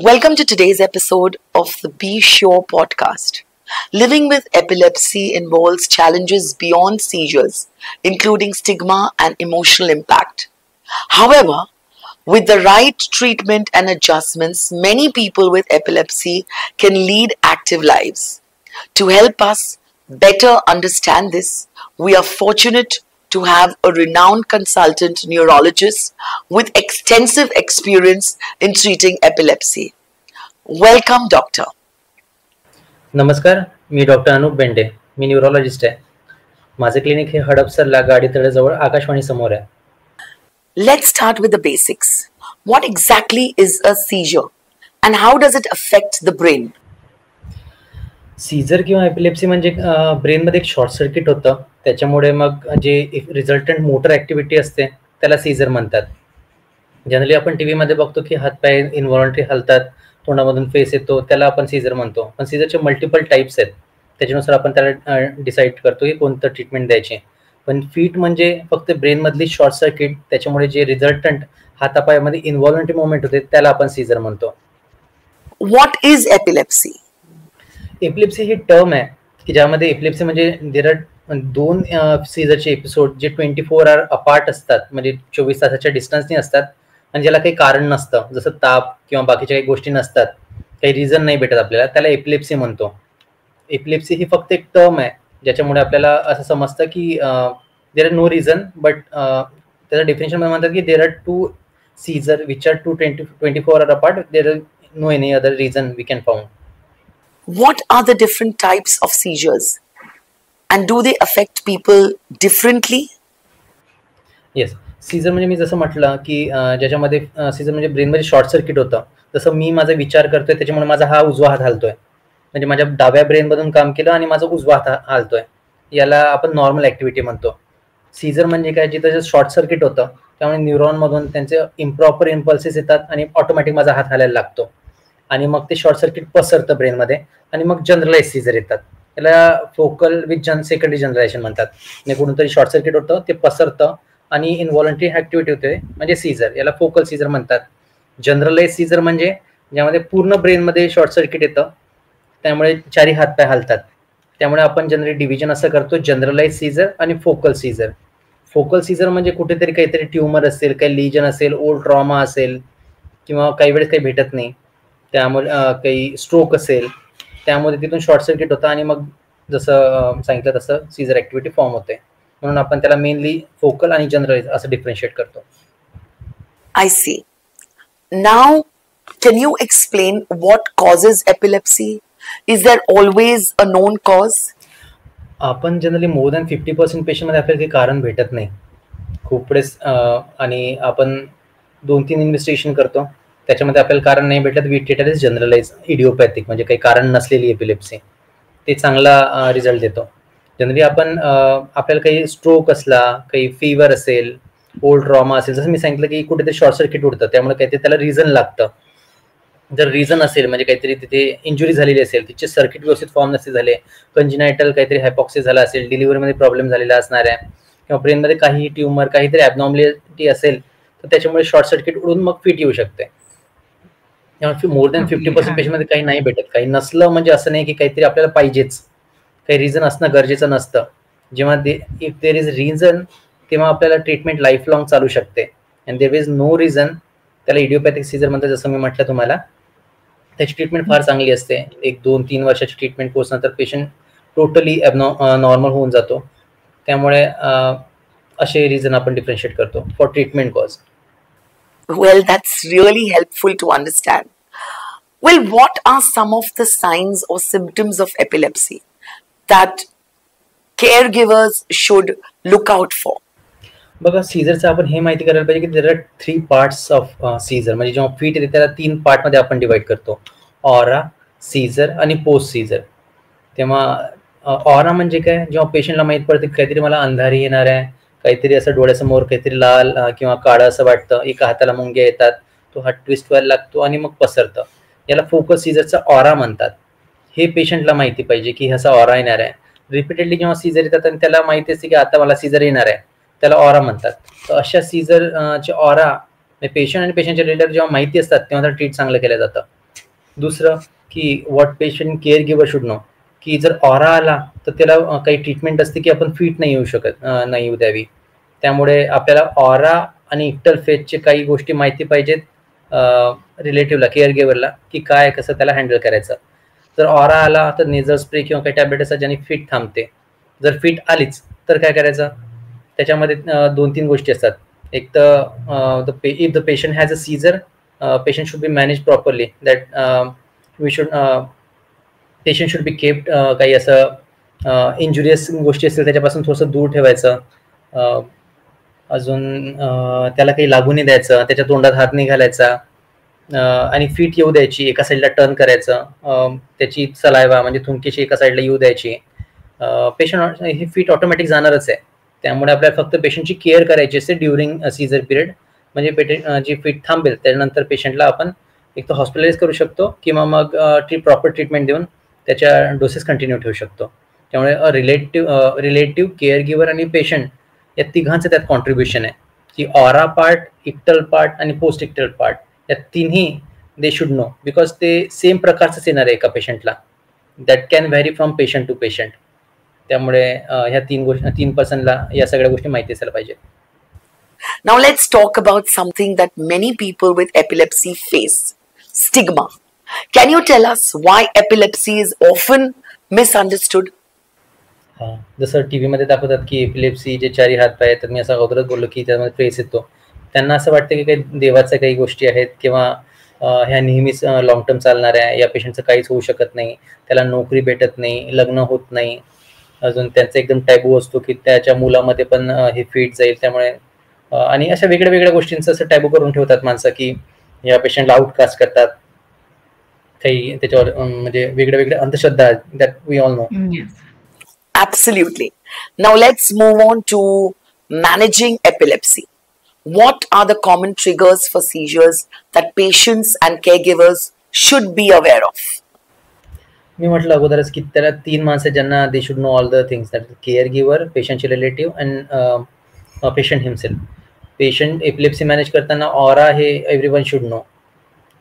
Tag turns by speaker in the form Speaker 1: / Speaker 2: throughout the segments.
Speaker 1: Welcome to today's episode of the Be Sure podcast. Living with epilepsy involves challenges beyond seizures, including stigma and emotional impact. However, with the right treatment and adjustments, many people with epilepsy can lead active lives. To help us better understand this, we are fortunate to have a renowned consultant neurologist with extensive experience in treating epilepsy. Welcome, doctor.
Speaker 2: नमस्कार, मी doctor Anup Bende. मी neurologist आहे. माझे clinic हे हडपसरला गाडी तळेजवळ आकाशवाणी समोर आहे.
Speaker 1: Let's start with the basics. What exactly is a seizure and how does it affect the brain?
Speaker 2: Seizure किंवा epilepsy म्हणजे ब्रेनमध्ये एक शॉर्ट सर्किट होतं. त्याच्यामुळे मग जे रिझल्टंट मोटर ऍक्टिव्हिटी असते त्याला सीझर म्हणतात. जनरली आपण टीव्हीमध्ये बघतो की हातपाय इनव्हॉलंटरी हलतात, तोंडामधून फेस येतो, त्याला आपण सीझर म्हणतो. पण सीझरचे मल्टिपल टाईप्स आहेत. त्याच्यानुसार आपण त्याला डिसाईड करतो की कोणतं ट्रीटमेंट द्यायचे. पण फीट म्हणजे फक्त ब्रेनमधली शॉर्ट सर्किट, त्याच्यामुळे जे रिझल्टंट हातापायामध्ये इनव्हॉलंटरी मुवमेंट होते त्याला आपण सीझर म्हणतो.
Speaker 1: What is epilepsy?
Speaker 2: Epilepsy he term आहे की ज्यामध्ये एपिलेप्सी म्हणजे देर आर दोन सीझरचे एपिसोड जे 24 आवर अपार्ट असतात, म्हणजे 24 तासाच्या डिस्टन्सनी असतात आणि ज्याला काही कारण नसतं, जसं ताप किंवा बाकीच्या काही गोष्टी नसतात, काही रिझन नाही भेटत आपल्याला, त्याला एपिलेप्सी म्हणतो. एपिलेप्सी ही फक्त एक टर्म आहे ज्याच्यामुळे आपल्याला असं समजतं की there are no reason, but त्याचं डेफिनेशन मध्ये म्हणतात की there are two seizure which are 24 hour apart, there are no any other reason we can found.
Speaker 1: What are the different types of seizures and do they affect people differently?
Speaker 2: Yes, seizure म्हणजे मी जसं म्हटलं की ज्याच्यामध्ये Caesar म्हणजे ब्रेनमध्ये short circuit होतं. जसं मी माझा विचार करतोय त्याच्यामुळे माझा हा उजवा हात हालतोय, म्हणजे माझ्या डाव्या ब्रेनमधून काम केलं आणि माझा उजवा हात हालतोय, याला आपण नॉर्मल ऍक्टिव्हिटी म्हणतो. सीझर म्हणजे काय, जिथं शॉर्ट सर्किट होतं त्यामुळे न्यूरॉनमधून त्यांचे इम्प्रॉपर इम्पल्सेस येतात आणि ऑटोमॅटिक माझा हात हालायला लागतो आणि मग ते शॉर्ट सर्किट पसरतं ब्रेनमध्ये आणि मग जनरलाइज सीझर येतात. त्याला फोकल विथ सेकंडरी जनरलायझेशन म्हणतात. म्हणजे कुठूनतरी शॉर्ट सर्किट होतं, ते पसरतं आणि इनव्हॉलंटरी ऍक्टिव्हिटी होते, म्हणजे सीझर. याला फोकल सीझर म्हणतात. जनरलाइज सीझर म्हणजे ज्यामध्ये पूर्ण ब्रेनमध्ये शॉर्ट सर्किट येतं, त्यामुळे चारी हातपाय हालतात. त्यामुळे आपण जनरली डिव्हिजन असं करतो, जनरलाइज सीझर आणि फोकल सीझर. फोकल सीझर म्हणजे कुठेतरी काहीतरी ट्युमर असेल, काही लिजन असेल, ओल्ड ट्रॉमा असेल, किंवा काही वेळेस काही भेटत नाही, त्यामुळे काही स्ट्रोक असेल, त्यामुळे तिथून शॉर्ट सर्किट होतं आणि मग जसं सांगितलं तसं सीझर ऍक्टिव्हिटी फॉर्म होते. म्हणून आपण त्याला मेनली फोकल आणि जनरलाइज असं डिफरन्शिएट करतो.
Speaker 1: I see. Now, can you explain what causes epilepsy? Is there always a known cause?
Speaker 2: आपण जनरली मोर दॅन 50% पेशंटमध्ये आपल्याला काही कारण भेटत नाही खूप वेळेस, आणि आपण 2-3 इन्व्हेस्टिगेशन करतो, त्याच्यामध्ये आपल्याला कारण नाही भेटलं, वी ट्रीट एज जनरलाइज इडिओपॅथिक, म्हणजे काही कारण नसलेली एपिलेप्सी. ते चांगला रिझल्ट देतो. जनरली आपण आपल्याला काही स्ट्रोक असला, काही फीवर असेल, ओल्ड ट्रॉमा असेल, जसं मी सांगितलं की कुठेतरी शॉर्ट सर्किट उडतं, त्यामुळे काहीतरी त्याला रिझन लागतं. जर रिझन असेल म्हणजे काहीतरी तिथे इंजुरी झालेली असेल, तिचे सर्किट व्यवस्थित फॉर्म नसते झाले, कंजिनायटल काहीतरी हायपॉक्सिस झाला असेल, डिलिव्हरीमध्ये प्रॉब्लेम झालेला असणार आहे, किंवा ब्रेनमध्ये काही ट्युमर, काहीतरी ॲबनॉर्मॅलिटी असेल, तर त्याच्यामुळे शॉर्ट सर्किट उडून मग फिट येऊ शकते. त्यामुळे मोर दॅन 50% पेशंटमध्ये काही नाही भेटत. काही नसलं म्हणजे असं नाही की काहीतरी आपल्याला पाहिजेच, काही रिझन असणं गरजेचं नसतं. जेव्हा इफ देर इज रिझन, तेव्हा आपल्याला ट्रीटमेंट लाईफ लॉंग चालू शकते. And there is no reason, त्याला इडिओपॅथिक सीझर म्हणतात. जसं मी म्हटलं तुम्हाला, त्याची ट्रीटमेंट फार चांगली असते. 1-2-3 वर्षाची ट्रीटमेंट कोर्स नंतर पेशंट टोटली नॉर्मल होऊन जातो. त्यामुळे असे रिझन आपण डिफरन्शिएट करतो for treatment cause.
Speaker 1: Well, that's really helpful to understand. Well, what are some of the signs or symptoms of epilepsy that caregivers should look out for?
Speaker 2: बघा, सीझरचं आपण हे माहिती करायला पाहिजे की there are 3 parts of seizure. म्हणजे जेव्हा fit येते त्याला 3 पार्टमध्ये आपण डिवाइड करतो, ऑरा, सीझर आणि पोस्ट सीझर. तेव्हा ऑरा म्हणजे काय, जेव्हा पेशंटला माहीत पडते काहीतरी मला अंधारी येणार आहे, काहीतरी असं डोळ्यासमोर काहीतरी लाल किंवा काळं असं वाटतं, एका हाताला मुंग्या येतात, तो हात ट्विस्ट व्हायला लागतो आणि मग पसरतं, याला फोकस सीझरचा ऑरा म्हणतात. हे पेशंटला माहिती पाहिजे की ह्याचा ऑरा येणार आहे. रिपीटेडली जेव्हा सीझर येतात आणि त्याला माहिती असते की आता मला सीझर येणार आहे, त्याला ऑरा म्हणतात. तर अशा सीझरचे ऑरा पेशंट आणि पेशंटचे रिलेटर जेव्हा माहिती असतात तेव्हा ट्रीट चांगलं केलं जातं. दुसरं की what patient care giver should know, की जर ऑरा आला तर त्याला काही ट्रीटमेंट असते की आपण फिट नाही येऊ शकत, नाही येऊ द्यावी. त्यामुळे आपल्याला ऑरा आणि इक्टल फेजचे काही गोष्टी माहिती पाहिजेत रिलेटिव्हला, केअर गिव्हरला, की काय कसं त्याला हँडल करायचं. जर ऑरा आला तर नेझल स्प्रे किंवा काही टॅबलेट असतात ज्याने फिट थांबते. जर फिट आलीच तर काय करायचं, त्याच्यामध्ये 2-3 गोष्टी असतात. एक तर if the patient has a seizure, patient should be manage properly, that we should patient should be kept, काही असं इंजुरियस गोष्टी असतील त्याच्यापासून थोडंसं दूर ठेवायचं. अजून त्याला काही लागू नाही द्यायचं, त्याच्या तोंडात हात नाही घालायचा, आणि फिट येऊ द्यायची, एका साईडला टर्न करायचं, त्याची सलायवा म्हणजे थुंकीची एका साईडला येऊ द्यायची. पेशंट हे फिट ऑटोमॅटिक जाणारच आहे. त्यामुळे आपल्याला फक्त पेशंटची केअर करायची असते ड्युरिंग सीझर पिरियड. म्हणजे जी फिट थांबेल त्यानंतर पेशंटला आपण एक तर हॉस्पिटलाइज करू शकतो किंवा मग प्रॉपर ट्रीटमेंट देऊन त्याच्या डोसेस कंटिन्यू ठेवू शकतो. त्यामुळे रिलेटिव्ह केअर गिव्हर आणि पेशंट या तिघांचं त्यात कॉन्ट्रीब्युशन आहे, की ऑरा पार्ट, इक्टल पार्ट आणि पोस्ट इक्टल पार्ट या तिन्ही दे शुड नो, बिकॉज ते सेम प्रकारचंच येणार आहे एका पेशंटला. That can vary from patient to patient. त्यामुळे ह्या 3 पर्सनला या सगळ्या गोष्टी माहिती असायला पाहिजे.
Speaker 1: Now let's talk about something that many people with epilepsy face: stigma. Can you tell us why epilepsy is often misunderstood?
Speaker 2: जसं टीव्हीमध्ये दाखवतात की एपिलेप्सी जे 4 हात पाय आहेत, मी असं अगोदरच बोललो की त्यामध्ये ट्रेस येतो. त्यांना असं वाटतं की काही देवाच्या काही गोष्टी आहेत किंवा ह्या नेहमीच लॉंग टर्म चालणाऱ्या, या पेशंटचं काहीच होऊ शकत नाही, त्याला नोकरी भेटत नाही, लग्न होत नाही. अजून त्यांचा एकदम टॅबू असतो की त्याच्या मुलामध्ये पण हे फिट जाईल. त्यामुळे आणि अशा वेगळ्या वेगळ्या गोष्टींचं असं टॅबू करून ठेवतात माणसं, की या पेशंटला आउटकास्ट करतात. काही त्याच्यावर म्हणजे वेगळ्या वेगळ्या अंधश्रद्धा आहेत, that we all know.
Speaker 1: Absolutely. Now let's move on to managing epilepsy. What are the common triggers for seizures that patients and caregivers should be aware of?
Speaker 2: मी म्हटलं अगोदरच की त्याला 3 माणसं ज्यांना they should know all the things, that care giver, पेशंटचे relative and patient himself. Patient epilepsy manage करताना aura हे एव्हरीवन शुड नो,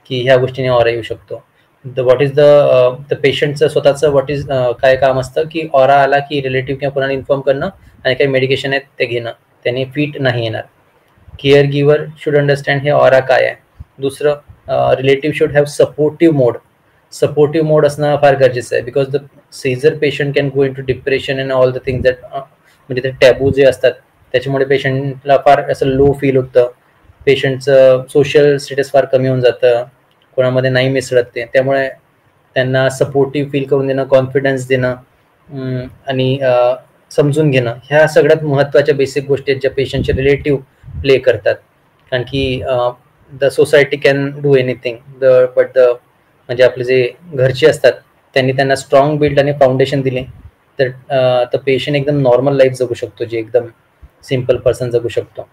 Speaker 2: की ह्या गोष्टीने ऑरा येऊ शकतो. व्हॉट इज द पेशंटचं स्वतःचं व्हॉट इज काय काम असतं, की ऑरा आला की रिलेटिव्ह किंवा कोणाला इन्फॉर्म करणं आणि काही मेडिकेशन आहेत ते घेणं, त्याने फिट नाही येणार. केअर गिव्हर शुड अंडरस्टँड हे ऑरा काय आहे. दुसरं relative should have supportive mode. Supportive mode असणं फार गरजेचं आहे, because the seizure patient can go in to depression and all the things that, म्हणजे ते टॅबू जे असतात त्याच्यामुळे पेशंटला फार असं लो फील होतं, पेशंटचं सोशल स्टेटस फार कमी होऊन जातं, कोणामध्ये नाही मिसळत ते. त्यामुळे त्यांना सपोर्टिव्ह फील करून देणं, कॉन्फिडन्स देणं आणि समजून घेणं, ह्या सगळ्यात महत्त्वाच्या बेसिक गोष्टी आहेत ज्या पेशंटचे रिलेटिव्ह प्ले करतात. कारण की the society can do anything, but म्हणजे आपले जे घरचे असतात त्यांनी त्यांना स्ट्रॉंग बिल्ड आणि फाउंडेशन दिले तर पेशंट एकदम नॉर्मल लाईफ जगू शकतो, जे एकदम सिम्पल पर्सन जगू शकतो.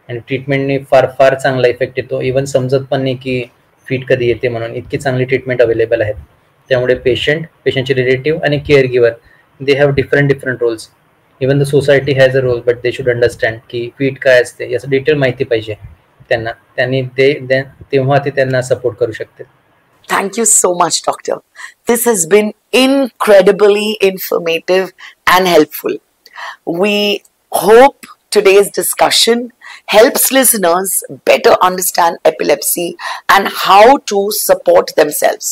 Speaker 2: आणि ट्रीटमेंटने फार फार चांगला इफेक्ट येतो. इवन समजत पण नाही की फिट कधी येते म्हणून, इतकी चांगली ट्रीटमेंट अवेलेबल आहेत. त्यामुळे पेशंटचे रिलेटिव्ह आणि care giver they have different roles. Even the society has a role, but they should understand की फिट काय असते याचं डिटेल माहिती पाहिजे त्यांना, तेव्हा ते त्यांना सपोर्ट करू शकते.
Speaker 1: Thank you so much, Doctor. This has been incredibly informative and helpful. We hope today's discussion helps listeners better understand epilepsy and how to support themselves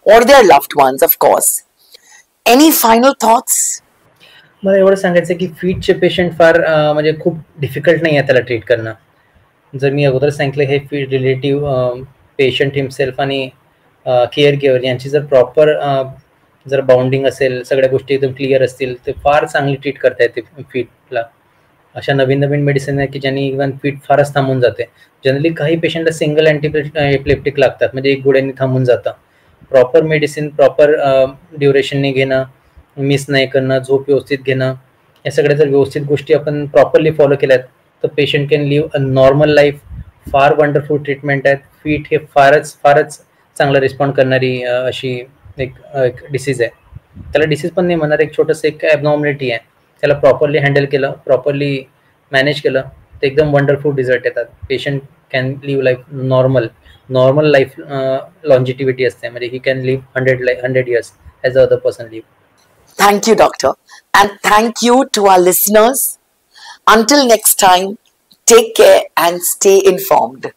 Speaker 1: or their loved ones, of course. Any final thoughts?
Speaker 2: मला एवढं सांगायचं की फिटचे patient फार म्हणजे खूप difficult नाही आहे त्याला ट्रीट करणं. जर मी अगोदर सांगितलं हे फिट रिलेटिव्ह, पेशंट हिमसेल्फ आणि केअर गिव्हर यांची जर प्रॉपर जर बाउंडिंग असेल, सगळ्या गोष्टी एकदम क्लिअर असतील, तर फार चांगली ट्रीट करता येते फिटला. अशा नवीन नवीन मेडिसिन आहे की ज्यांनी इव्हन फिट फारच थांबून जाते. जनरली काही पेशंटला सिंगल एपिलेप्टिक लागतात, म्हणजे एक गोळ्यांनी थांबून जातं. प्रॉपर मेडिसिन प्रॉपर ड्युरेशनने घेणं, मिस नाही करणं, झोप व्यवस्थित घेणं, या सगळ्या जर व्यवस्थित गोष्टी आपण प्रॉपरली फॉलो केल्यात तर patient can live a normal life. फार वंडरफुल ट्रीटमेंट आहेत. फिट हे फारच चांगलं रिस्पॉन्ड करणारी अशी एक डिसीज आहे. त्याला डिसीज पण नाही म्हणणार, एक छोटंसं एक ॲबनॉर्मॅलिटी आहे. त्याला प्रॉपरली हँडल केलं, प्रॉपरली मॅनेज केलं तर एकदम वंडरफुल रिझल्ट येतात. Patient can live life normal life longevity असते, म्हणजे he can live 100 years as a other person live.
Speaker 1: Thank you, Doctor. And thank you to our listeners. Until next time, take care and stay informed.